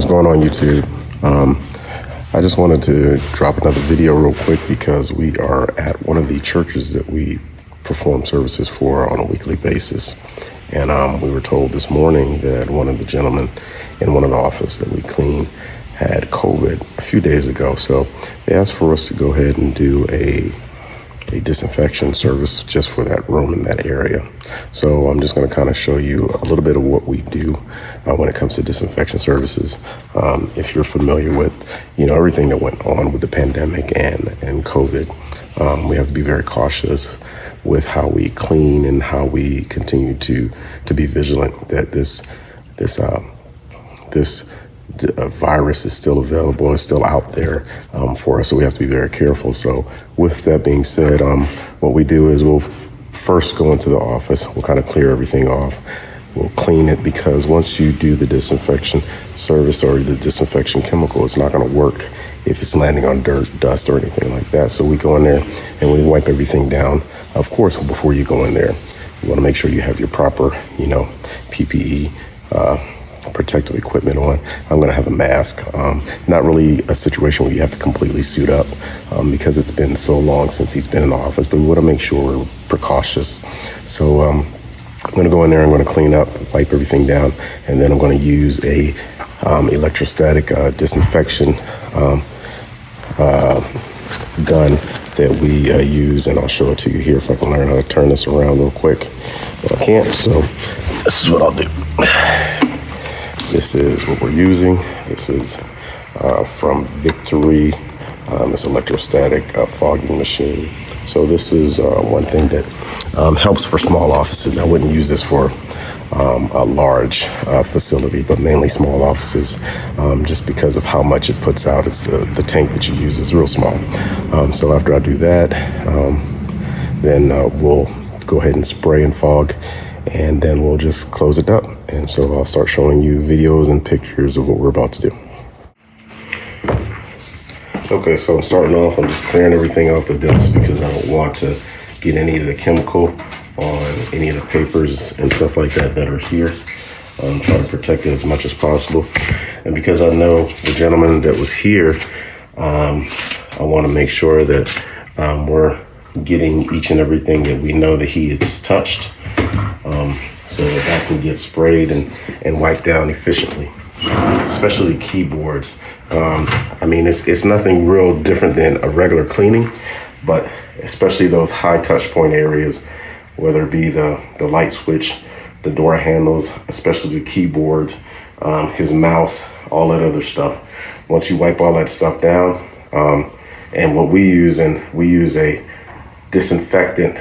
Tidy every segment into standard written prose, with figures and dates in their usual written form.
going on, YouTube? I just wanted to drop another video real quick because we are at one of the churches that we perform services for on a weekly basis. And we were told this morning that one of the gentlemen in one of the offices that we clean had COVID a few days ago. So they asked for us to go ahead and do a disinfection service just for that room in that area. So I'm just going to kind of show you a little bit of what we do when it comes to disinfection services. If you're familiar with, everything that went on with the pandemic and COVID, we have to be very cautious with how we clean and how we continue to be vigilant that this virus is still available, is still out there for us. So we have to be very careful. So with that being said, what we do is we'll first go into the office. We'll kind of clear everything off. We'll clean it because once you do the disinfection service or the disinfection chemical, it's not going to work if it's landing on dirt, dust, or anything like that. So we go in there and we wipe everything down. Of course, before you go in there, you want to make sure you have your proper, PPE, protective equipment on. I'm going to have a mask. Not really a situation where you have to completely suit up because it's been so long since he's been in the office, but we want to make sure we're precautious. So I'm going to go in there, I'm going to clean up, wipe everything down, and then I'm going to use a electrostatic disinfection gun that we use, and I'll show it to you here if I can learn how to turn this around real quick. But I can't, so this is what I'll do. This is what we're using. This is from Linktree. It's electrostatic fogging machine. So this is one thing that helps for small offices. I wouldn't use this for a large facility, but mainly small offices, just because of how much it puts out. It's the tank that you use is real small. So after I do that, then we'll go ahead and spray and fog, and then we'll just close it up. And so I'll start showing you videos and pictures of what we're about to do. Okay, so I'm starting off, I'm just clearing everything off the desk because I don't want to get any of the chemical on any of the papers and stuff like that are here. I'm trying to protect it as much as possible. And because I know the gentleman that was here, I want to make sure that we're getting each and everything that we know that he has touched, so that can get sprayed and wiped down efficiently, especially keyboards. It's nothing real different than a regular cleaning, but especially those high touch point areas, whether it be the light switch, the door handles, especially the keyboard, his mouse, all that other stuff. Once you wipe all that stuff down, and what we use a disinfectant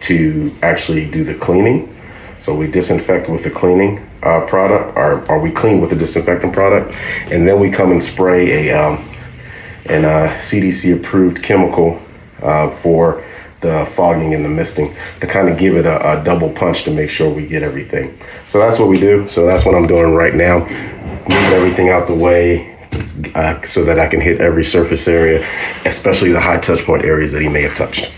to actually do the cleaning. So we disinfect with the cleaning product, or we clean with the disinfectant product, and then we come and spray a CDC approved chemical for the fogging and the misting to kind of give it a double punch to make sure we get everything. So that's what we do. So that's what I'm doing right now. Move everything out the way so that I can hit every surface area, especially the high touch point areas that he may have touched.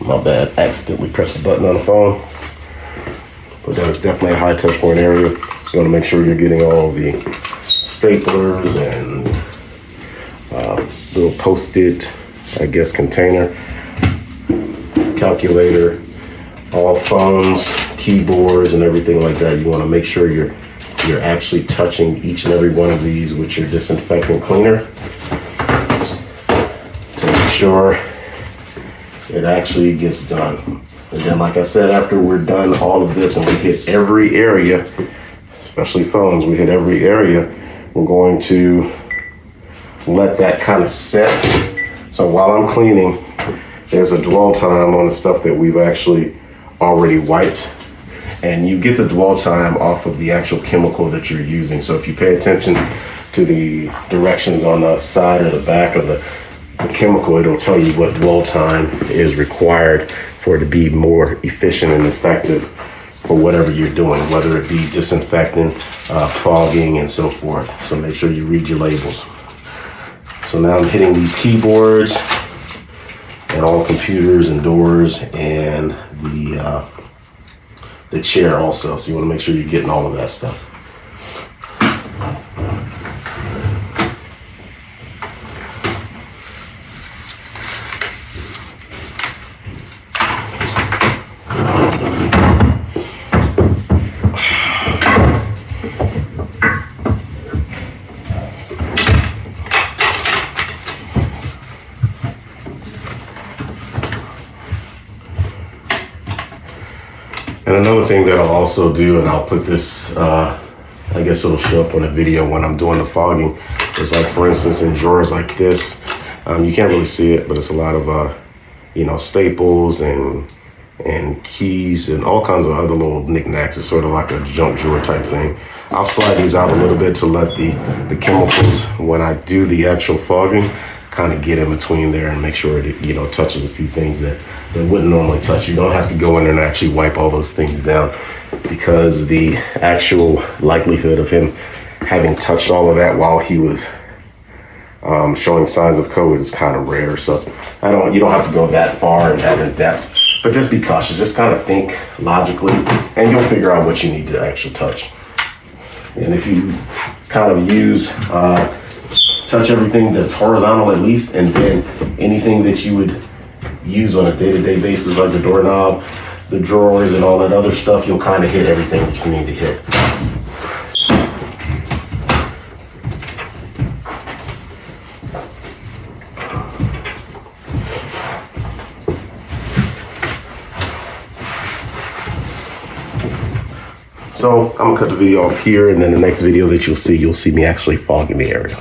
My bad, accidentally pressed the button on the phone. But that is definitely a high touch point area. You want to make sure you're getting all the staplers and little post-it, container, calculator, all phones, keyboards, and everything like that. You want to make sure you're actually touching each and every one of these with your disinfectant cleaner to make sure it actually gets done. And then, like I said, after we're done all of this and we hit every area, especially phones, we hit every area, we're going to let that kind of set. So while I'm cleaning, there's a dwell time on the stuff that we've actually already wiped. And you get the dwell time off of the actual chemical that you're using. So if you pay attention to the directions on the side or the back of the chemical, it'll tell you what dwell time is required for it to be more efficient and effective for whatever you're doing, whether it be disinfecting, fogging, and so forth. So make sure you read your labels. So now I'm hitting these keyboards and all computers and doors and the chair also. So you want to make sure you're getting all of that stuff. And another thing that I'll also do, and I'll put this, I guess it'll show up on a video when I'm doing the fogging, is like, for instance, in drawers like this, you can't really see it, but it's a lot of, staples and keys and all kinds of other little knickknacks. It's sort of like a junk drawer type thing. I'll slide these out a little bit to let the chemicals, when I do the actual fogging, kind of get in between there and make sure it, touches a few things that wouldn't normally touch. You don't have to go in there and actually wipe all those things down, because the actual likelihood of him having touched all of that while he was showing signs of COVID is kind of rare. So you don't have to go that far and that in depth, but just be cautious. Just kind of think logically, and you'll figure out what you need to actually touch. And if you kind of touch everything that's horizontal at least, and then anything that you would use on a day-to-day basis, like the doorknob, the drawers, and all that other stuff, you'll kind of hit everything that you need to hit. So I'm gonna cut the video off here, and then the next video that you'll see me actually fogging the area.